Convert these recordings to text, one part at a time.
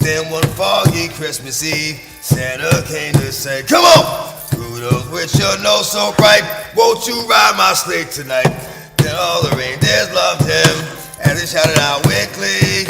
Then one foggy Christmas Eve, Santa came to say, come on! Rudolph, with your nose so bright, won't you ride my sleigh tonight? Then all the reindeers loved him, as they shouted out weekly,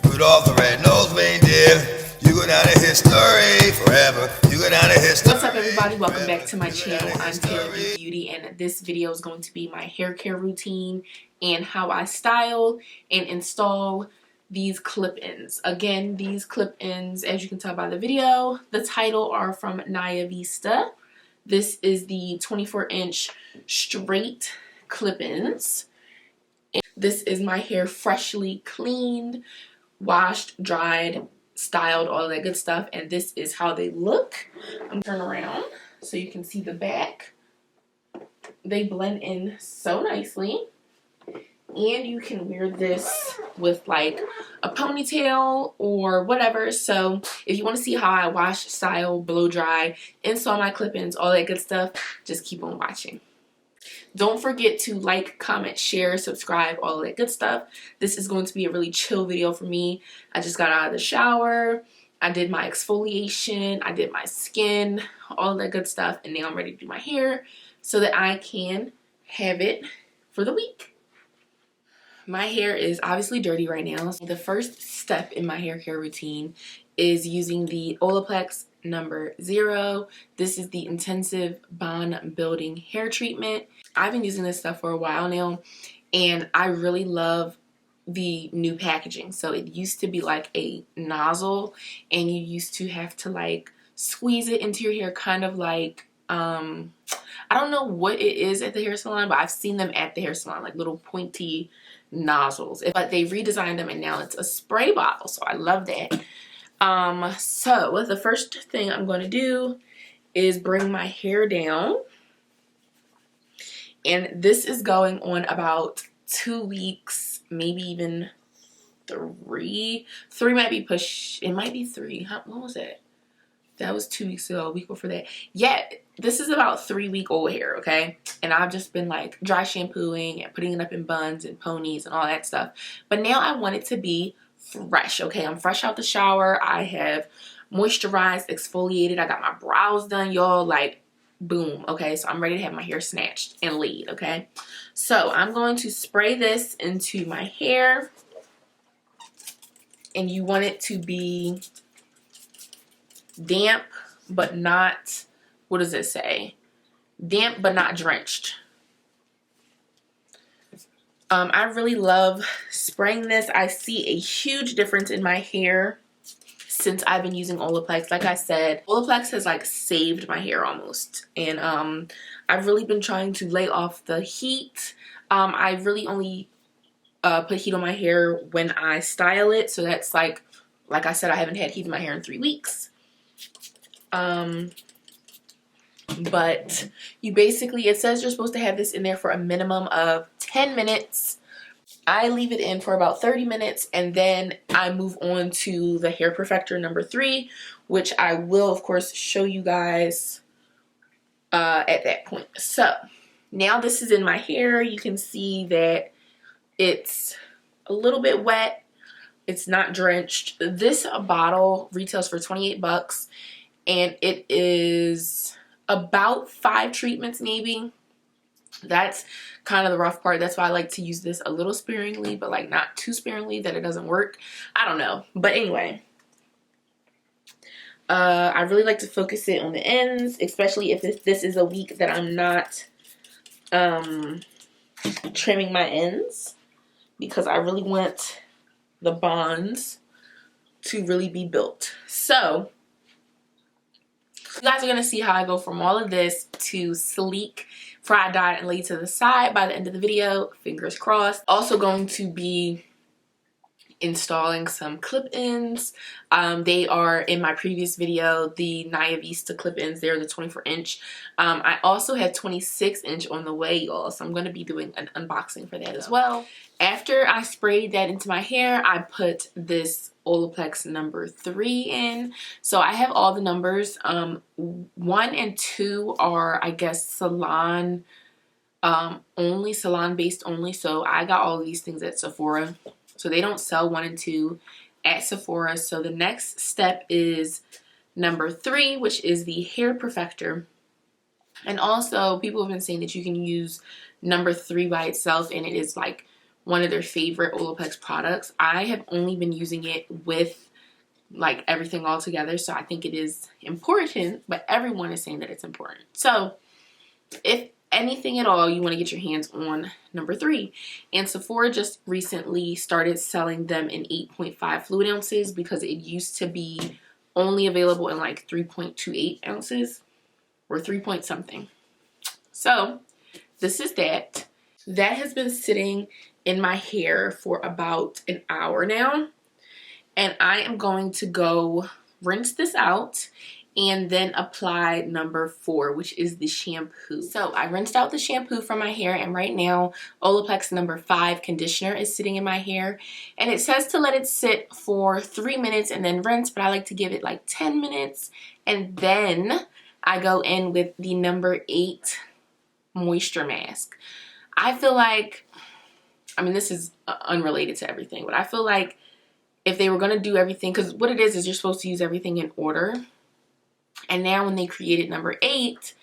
Rudolph the red-nosed reindeer, you go down in history forever. You go down in history. What's up, everybody? Welcome back to my channel. I'm taylorbbeauty, and this video is going to be my hair care routine and how I style and install these clip-ins. Again, these clip-ins, as you can tell by the video, the title are from Naya Vista. This is the 24-inch straight clip-ins. This is my hair freshly cleaned, washed, dried, styled, all that good stuff, and this is how they look. I'm gonna turn around so you can see the back. They blend in so nicely, and you can wear this with like a ponytail or whatever. So if you want to see how I wash, style, blow dry, install my clip-ins, all that good stuff, just keep on watching. Don't forget to like, comment, share, subscribe, all that good stuff. This is going to be a really chill video for me. I just got out of the shower. I did my exfoliation. I did my skin, all that good stuff. And now I'm ready to do my hair so that I can have it for the week. My hair is obviously dirty right now. So the first step in my hair care routine is using the Olaplex number 0. This is the intensive bond building hair treatment. I've been using this stuff for a while now, and I really love the new packaging. So it used to be like a nozzle, and you used to have to like squeeze it into your hair, kind of like I don't know what it is at the hair salon, but I've seen them at the hair salon, like little pointy nozzles. But they redesigned them, and now it's a spray bottle, so I love that. So the first thing I'm going to do is bring my hair down, and this is going on about 2 weeks, maybe even 3 might be it might be 3. When was that? That was 2 weeks ago, a week before that. Yeah, this is about 3-week-old hair, okay? And I've just been like dry shampooing and putting it up in buns and ponies and all that stuff. But now I want it to be fresh, okay? I'm fresh out the shower. I have moisturized, exfoliated. I got my brows done, y'all, like boom, okay? So I'm ready to have my hair snatched and laid, okay? So I'm going to spray this into my hair, and you want it to be damp but not, what does it say? Damp but not drenched. I really love spraying this. I see a huge difference in my hair since I've been using Olaplex. Like I said, Olaplex has like saved my hair almost. And I've really been trying to lay off the heat. I really only put heat on my hair when I style it. So that's like I said, I haven't had heat in my hair in 3 weeks. But you basically, it says you're supposed to have this in there for a minimum of 10 minutes. I leave it in for about 30 minutes, and then I move on to the hair perfector number 3, which I will of course show you guys at that point. So now this is in my hair. You can see that it's a little bit wet. It's not drenched. This bottle retails for 28 bucks, and it is about 5 treatments maybe. That's kind of the rough part. That's why I like to use this a little sparingly, but like not too sparingly that it doesn't work. I don't know. But anyway, I really like to focus it on the ends, especially if this is a week that I'm not trimming my ends, because I really want the bonds to really be built. So you guys are going to see how I go from all of this to sleek, fried, dyed, and laid to the side by the end of the video. Fingers crossed. Also going to be installing some clip-ins. They are in my previous video, the Naya Vista clip-ins. They're the 24-inch. I also have 26-inch on the way, y'all. So I'm going to be doing an unboxing for that as well. After I sprayed that into my hair, I put this Olaplex number 3 in. So I have all the numbers. 1 and 2 are, I guess, salon only, salon based only. So I got all of these things at Sephora. So they don't sell 1 and 2 at Sephora. So the next step is number 3, which is the hair perfector. And also people have been saying that you can use number 3 by itself, and it is like one of their favorite Olaplex products. I have only been using it with like everything all together, so I think it is important, but everyone is saying that it's important. So if anything at all, you want to get your hands on number 3. And Sephora just recently started selling them in 8.5 fluid ounces because it used to be only available in like 3.28 ounces or 3 point something. So this is that. That has been sitting in my hair for about an hour now. And I am going to go rinse this out and then apply number 4, which is the shampoo. So I rinsed out the shampoo from my hair, and right now Olaplex number 5 conditioner is sitting in my hair. And it says to let it sit for 3 minutes and then rinse, but I like to give it like 10 minutes. And then I go in with the number 8 moisture mask. I feel like, I mean, this is unrelated to everything, but I feel like if they were going to do everything, because what it is you're supposed to use everything in order. And now when they created number 8,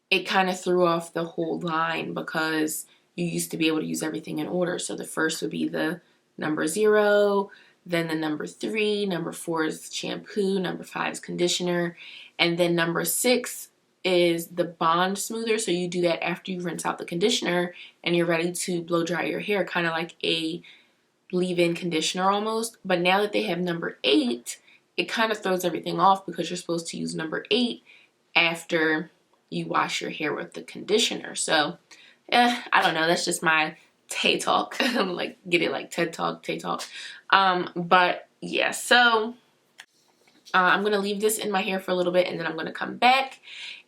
it kind of threw off the whole line because you used to be able to use everything in order. So the first would be the number 0, then the number 3, number 4 is shampoo, number 5 is conditioner, and then number 6 is the bond smoother. So you do that after you rinse out the conditioner and you're ready to blow dry your hair, kind of like a leave-in conditioner almost. But now that they have number 8, it kind of throws everything off because you're supposed to use number 8 after you wash your hair with the conditioner. So I don't know, that's just my Tay talk. Like, get it like TED Talk, Tay Talk. But yeah, so I'm gonna leave this in my hair for a little bit, and then I'm gonna come back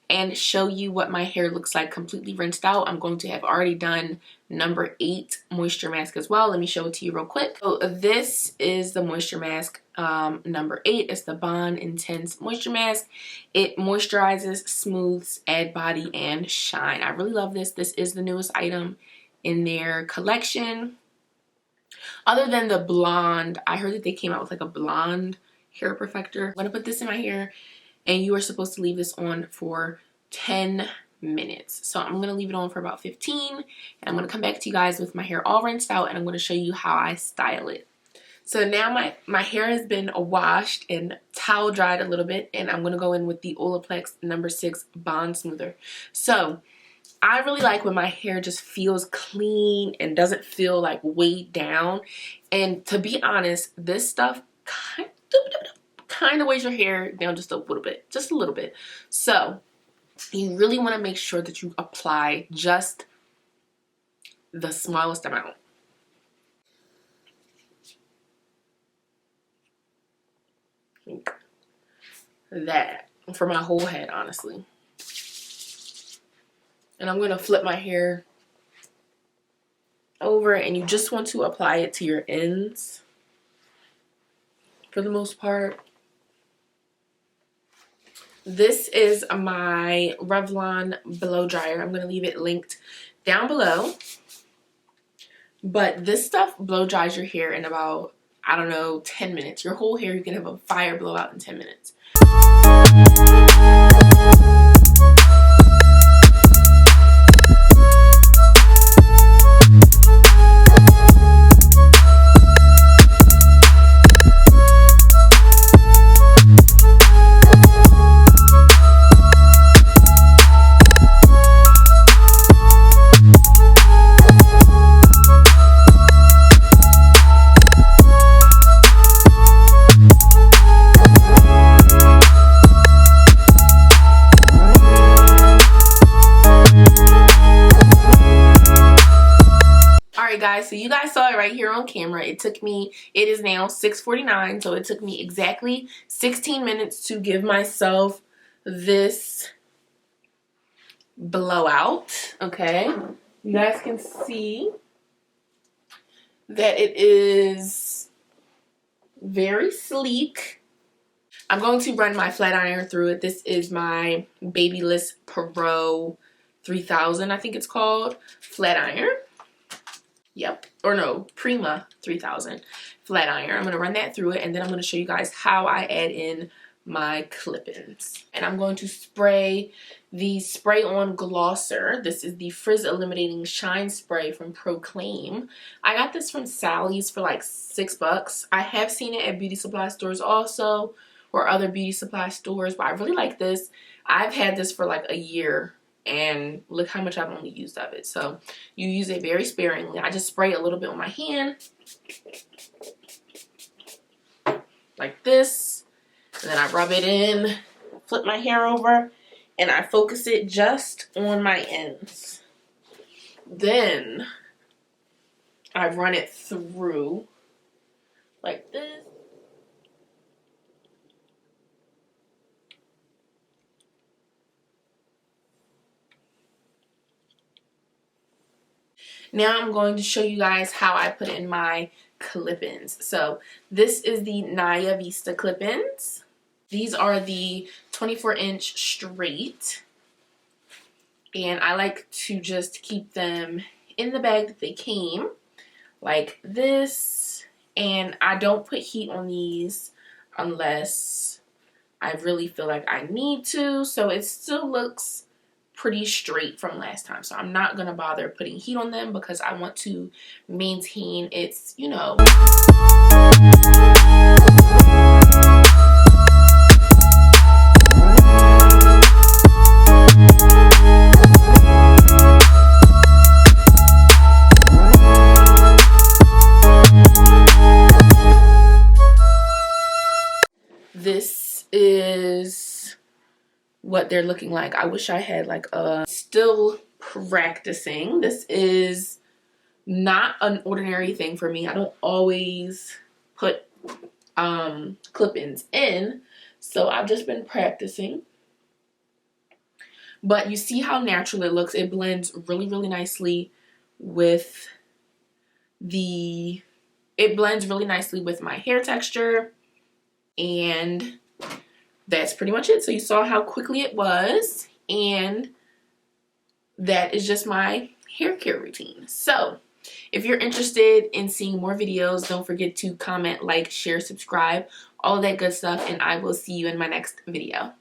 and show you what my hair looks like completely rinsed out. I'm going to have already done number 8 moisture mask as well. Let me show it to you real quick. So this is the moisture mask. Number 8 is the Bond Intense Moisture Mask. It moisturizes, smooths, add body, and shine. I really love this. This is the newest item in their collection. Other than the blonde, I heard that they came out with like a blonde hair perfector. I'm gonna put this in my hair, and you are supposed to leave this on for 10 minutes. So I'm gonna leave it on for about 15, and I'm gonna come back to you guys with my hair all rinsed out, and I'm gonna show you how I style it. So now my hair has been washed and towel dried a little bit, and I'm gonna go in with the Olaplex number 6 Bond Smoother. So I really like when my hair just feels clean and doesn't feel like weighed down. And to be honest, this stuff kind of weighs your hair down just a little bit, So you really want to make sure that you apply just the smallest amount. That for my whole head, honestly. And I'm going to flip my hair over, and you just want to apply it to your ends for the most part. This is my Revlon blow dryer. I'm going to leave it linked down below. But this stuff blow dries your hair in about, I don't know, 10 minutes. Your whole hair, you can have a fire blowout in 10 minutes. Guys, so you guys saw it right here on camera. It is now 6:49, so it took me exactly 16 minutes to give myself this blowout. Okay, you guys can see that it is very sleek. I'm going to run my flat iron through it. This is my Babyliss Pro 3000, I think it's called, flat iron. Yep. Or no, Prima 3000 flat iron. I'm going to run that through it, and then I'm going to show you guys how I add in my clip-ins. And I'm going to spray the Spray On Glosser. This is the Frizz Eliminating Shine Spray from Proclaim. I got this from Sally's for like $6. I have seen it at beauty supply stores also, or other beauty supply stores, but I really like this. I've had this for like a year, and look how much I've only used of it. So you use it very sparingly. I just spray a little bit on my hand like this, and then I rub it in, flip my hair over, and I focus it just on my ends. Then I run it through like this. Now I'm going to show you guys how I put in my clip-ins. So this is the Naya Vista clip-ins. These are the 24-inch straight. And I like to just keep them in the bag that they came, like this. And I don't put heat on these unless I really feel like I need to. So it still looks pretty straight from last time. So I'm not going to bother putting heat on them because I want to maintain its, you know, this is what they're looking like. I wish I had like a still practicing. This is not an ordinary thing for me. I don't always put clip-ins in, so I've just been practicing. But you see how natural it looks. It blends really, really nicely with my hair texture, and that's pretty much it. So you saw how quickly it was, and that is just my hair care routine. So if you're interested in seeing more videos, don't forget to comment, like, share, subscribe, all of that good stuff, and I will see you in my next video.